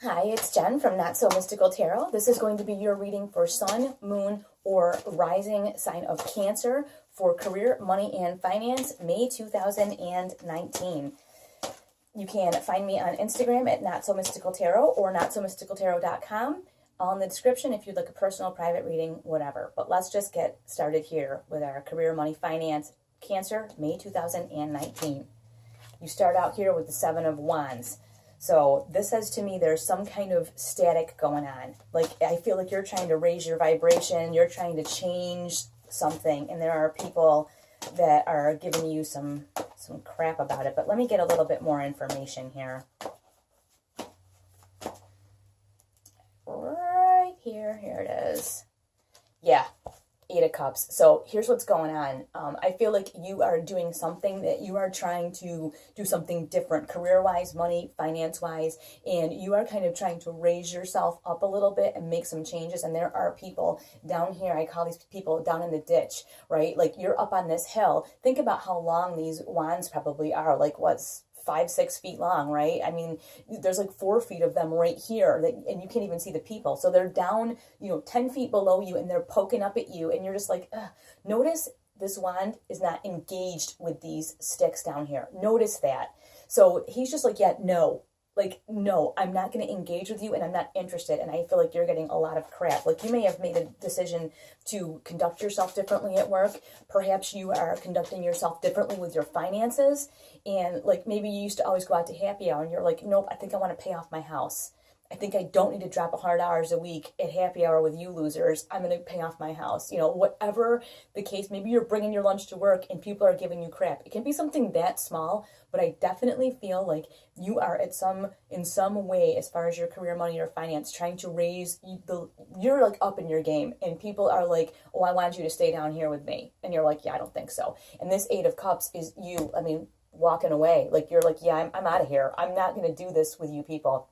Hi, it's Jen from Not So Mystical Tarot. This is going to be your reading for Sun, Moon, or Rising sign of Cancer for career, money, and finance, May 2019. You can find me on Instagram at Not So Mystical Tarot or NotSoMysticalTarot.com. All in the description if you'd like a personal, private reading, whatever. But let's just get started here with our career, money, finance, Cancer, May 2019. You start out here with the Seven of Wands. So this says to me there's some kind of static going on. Like, I feel like you're trying to raise your vibration, you're trying to change something, and there are people that are giving you some crap about it. But let me get a little bit more information here. Right here, here it is. Yeah. Eight of Cups. So here's what's going on. I feel like you are doing something that you are trying to do something different, career-wise, money, finance-wise, and you are kind of trying to raise yourself up a little bit and make some changes. And there are people down here, I call these people down in the ditch, right? Like, you're up on this hill. Think about how long these wands probably are. Like, what's 5-6 feet long, right? I mean, there's like 4 feet of them right here, and you can't even see the people. So they're down, 10 feet below you, and they're poking up at you, and you're just like, ugh. Notice this wand is not engaged with these sticks down here. Notice that. So he's just like, yeah, no. Like, no, I'm not going to engage with you, and I'm not interested. And I feel like you're getting a lot of crap. Like, you may have made a decision to conduct yourself differently at work. Perhaps you are conducting yourself differently with your finances. And, like, maybe you used to always go out to happy hour, and you're like, nope, I think I want to pay off my house. I think I don't need to drop $100 a week at happy hour with you losers. I'm going to pay off my house. Whatever the case, maybe you're bringing your lunch to work and people are giving you crap. It can be something that small, but I definitely feel like you are in some way, as far as your career, money, or finance, trying to raise you're like up in your game, and people are like, oh, I want you to stay down here with me. And you're like, yeah, I don't think so. And this Eight of Cups is you, walking away. Like, you're like, yeah, I'm out of here. I'm not going to do this with you people.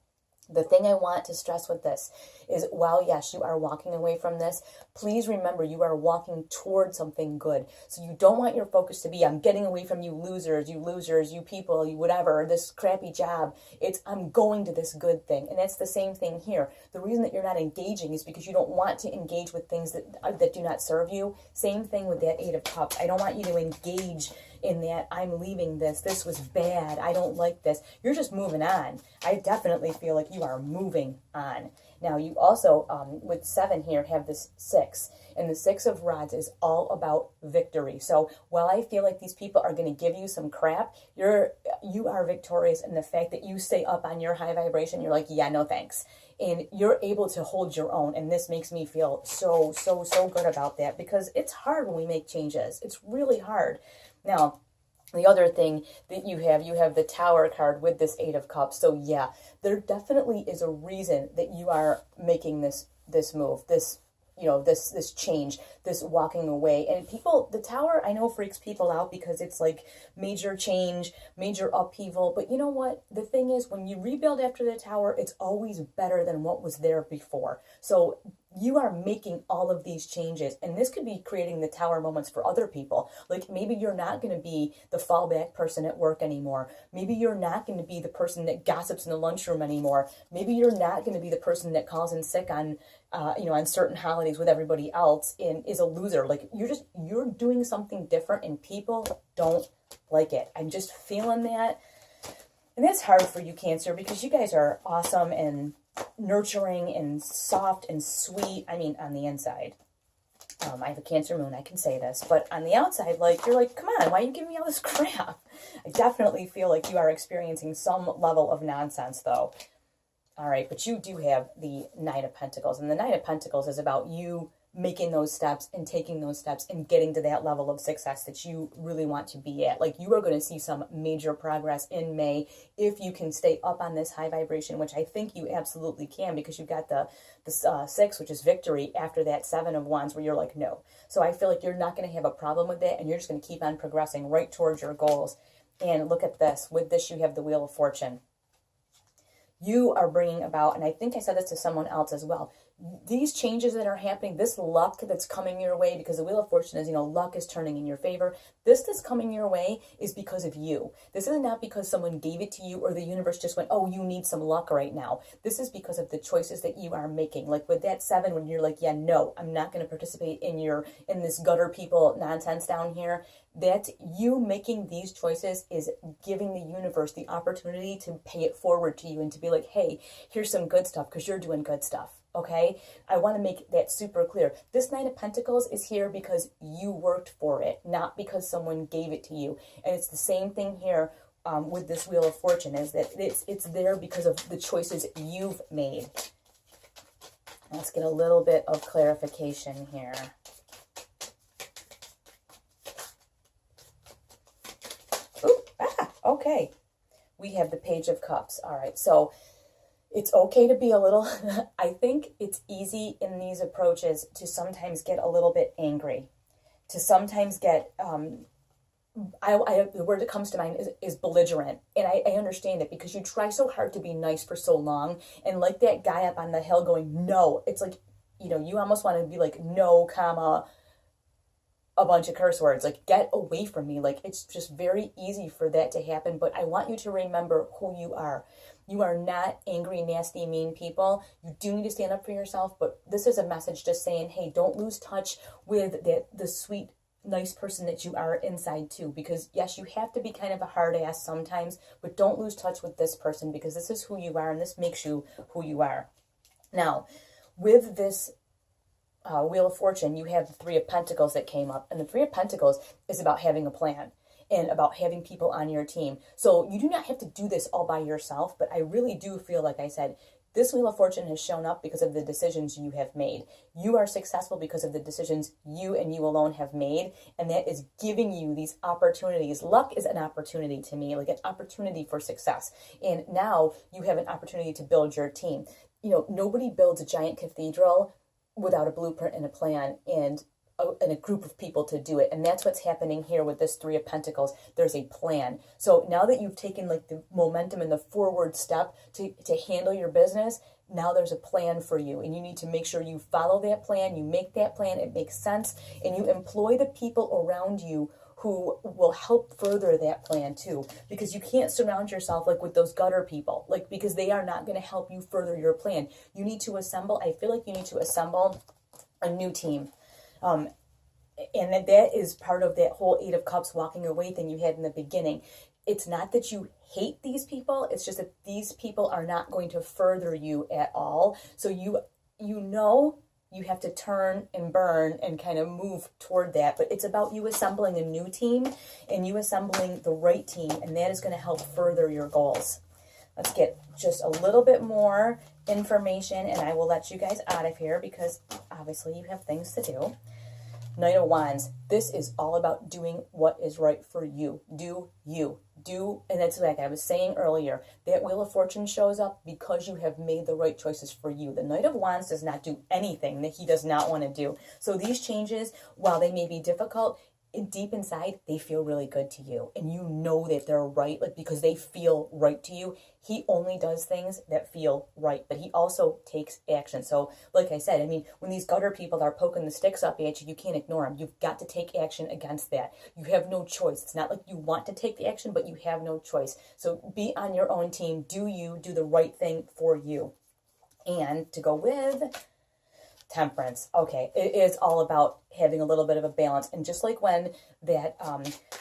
The thing I want to stress with this is, while yes, you are walking away from this, please remember you are walking towards something good. So you don't want your focus to be, I'm getting away from you losers, you people, you whatever, this crappy job. It's, I'm going to this good thing. And that's the same thing here. The reason that you're not engaging is because you don't want to engage with things that do not serve you. Same thing with that Eight of Cups. I don't want you to engage in that, I'm leaving this was bad, I don't like this. You're just moving on. I definitely feel like you are moving on. Now, you also, with 7 here, have this 6. And the 6 of Rods is all about victory. So while I feel like these people are going to give you some crap, you are victorious in the fact that you stay up on your high vibration. You're like, yeah, no thanks. And you're able to hold your own. And this makes me feel so good about that, because it's hard when we make changes. It's really hard. Now, the other thing that you have the Tower card with this Eight of Cups. So yeah, there definitely is a reason that you are making this move, this change, this walking away. And people, the Tower, I know, freaks people out because it's like major change, major upheaval. But you know what? The thing is, when you rebuild after the Tower, it's always better than what was there before. So you are making all of these changes, and this could be creating the Tower moments for other people. Like, maybe you're not going to be the fallback person at work anymore. Maybe you're not going to be the person that gossips in the lunchroom anymore. Maybe you're not going to be the person that calls in sick on certain holidays with everybody else and is a loser. Like, you're doing something different, and people don't like it. I'm just feeling that. And that's hard for you, Cancer, because you guys are awesome and nurturing and soft and sweet. I mean, on the inside. I have a Cancer moon, I can say this, but on the outside, like, you're like, come on, why are you giving me all this crap? I definitely feel like you are experiencing some level of nonsense, though. All right, but you do have the Knight of Pentacles, and the Knight of Pentacles is about you making those steps and taking those steps and getting to that level of success that you really want to be at. Like, you are going to see some major progress in May if you can stay up on this high vibration, which I think you absolutely can, because you've got the 6, which is victory, after that 7 of Wands, where you're like, no. So I feel like you're not going to have a problem with that, and you're just going to keep on progressing right towards your goals. And look at this. With this, you have the Wheel of Fortune. You are bringing about, and I think I said this to someone else as well, these changes that are happening, this luck that's coming your way, because the Wheel of Fortune is, luck is turning in your favor. This that's coming your way is because of you. This is not because someone gave it to you or the universe just went, oh, you need some luck right now. This is because of the choices that you are making. Like with that 7, when you're like, yeah, no, I'm not going to participate in this gutter people nonsense down here. That you making these choices is giving the universe the opportunity to pay it forward to you and to be like, hey, here's some good stuff because you're doing good stuff. Okay, I want to make that super clear. This Knight of Pentacles is here because you worked for it, not because someone gave it to you. And it's the same thing here with this Wheel of Fortune, is that it's there because of the choices you've made. Let's get a little bit of clarification here. Ooh, okay. We have the Page of Cups. All right, so it's okay to be a little, I think it's easy in these approaches to sometimes get a little bit angry, to sometimes get, the word that comes to mind is belligerent. And I understand it, because you try so hard to be nice for so long. And like that guy up on the hill going, no, it's like, you almost want to be like, no, comma, a bunch of curse words, like, get away from me. Like, it's just very easy for that to happen. But I want you to remember who you are. You are not angry, nasty, mean people. You do need to stand up for yourself, but this is a message just saying, hey, don't lose touch with the sweet, nice person that you are inside too. Because yes, you have to be kind of a hard ass sometimes, but don't lose touch with this person, because this is who you are and this makes you who you are. Now, with this Wheel of Fortune, you have the 3 of Pentacles that came up, and the 3 of Pentacles is about having a plan and about having people on your team. So you do not have to do this all by yourself, but I really do feel, like I said, this Wheel of Fortune has shown up because of the decisions you have made. You are successful because of the decisions you and you alone have made, and that is giving you these opportunities. Luck is an opportunity to me, like an opportunity for success. And now you have an opportunity to build your team. Nobody builds a giant cathedral without a blueprint and a plan and a group of people to do it. And that's what's happening here with this 3 of Pentacles. There's a plan. So now that you've taken like the momentum and the forward step to handle your business, now there's a plan for you, and you need to make sure you follow that plan, you make that plan, it makes sense, and you employ the people around you who will help further that plan too. Because you can't surround yourself like with those gutter people, like, because they are not going to help you further your plan. You need to assemble, I feel like you need to assemble a new team. And that is part of that whole 8 of Cups walking away thing you had in the beginning. It's not that you hate these people, it's just that these people are not going to further you at all. So you have to turn and burn and kind of move toward that. But it's about you assembling a new team and you assembling the right team, and that is going to help further your goals. Let's get just a little bit more information, and I will let you guys out of here because obviously you have things to do. Knight of Wands. This is all about doing what is right for you. Do you. And that's like I was saying earlier, that Wheel of Fortune shows up because you have made the right choices for you. The Knight of Wands does not do anything that he does not want to do. So these changes, while they may be difficult, deep inside, they feel really good to you. And you know that they're right, like, because they feel right to you. He only does things that feel right, but he also takes action. So, like I said, I mean, when these gutter people are poking the sticks up at you, you can't ignore them. You've got to take action against that. You have no choice. It's not like you want to take the action, but you have no choice. So be on your own team. Do the right thing for you. And to go with Temperance. Okay, it is all about having a little bit of a balance. And just like when that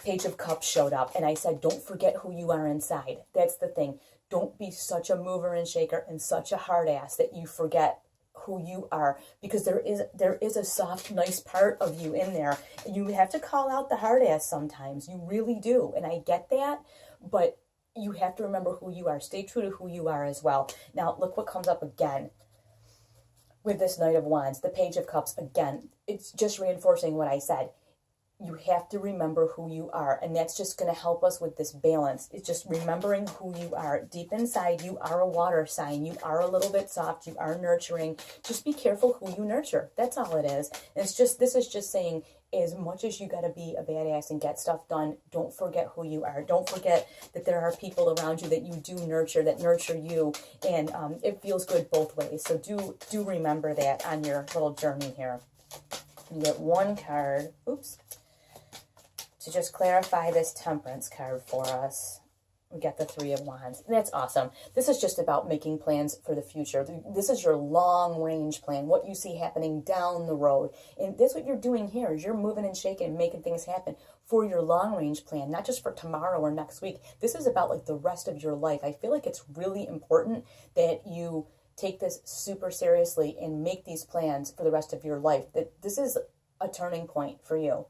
Page of Cups showed up and I said, don't forget who you are inside. That's the thing. Don't be such a mover and shaker and such a hard ass that you forget who you are, because there is a soft, nice part of you in there. You have to call out the hard ass sometimes. You really do. And I get that, but you have to remember who you are. Stay true to who you are as well. Now, look what comes up again. With this Knight of Wands, the Page of Cups, again, it's just reinforcing what I said. You have to remember who you are, and that's just going to help us with this balance. It's just remembering who you are. Deep inside, you are a water sign. You are a little bit soft. You are nurturing. Just be careful who you nurture. That's all it is. And this is just saying, as much as you got to be a badass and get stuff done, don't forget who you are. Don't forget that there are people around you that you do nurture, that nurture you, and it feels good both ways. So do remember that on your little journey here. You get one card, oops, to just clarify this Temperance card for us. We got the Three of Wands. And that's awesome. This is just about making plans for the future. This is your long-range plan, what you see happening down the road. And that's what you're doing here, is you're moving and shaking and making things happen for your long-range plan, not just for tomorrow or next week. This is about like the rest of your life. I feel like it's really important that you take this super seriously and make these plans for the rest of your life. That this is a turning point for you.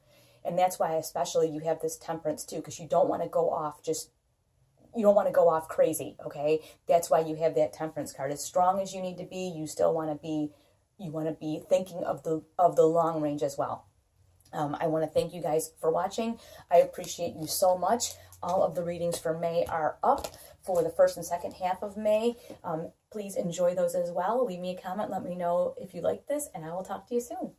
And that's why especially you have this Temperance too, because you don't want to go off you don't want to go off crazy, okay? That's why you have that Temperance card. As strong as you need to be, you still want to be thinking of the long range as well. I want to thank you guys for watching. I appreciate you so much. All of the readings for May are up for the first and second half of May. Please enjoy those as well. Leave me a comment. Let me know if you like this, and I will talk to you soon.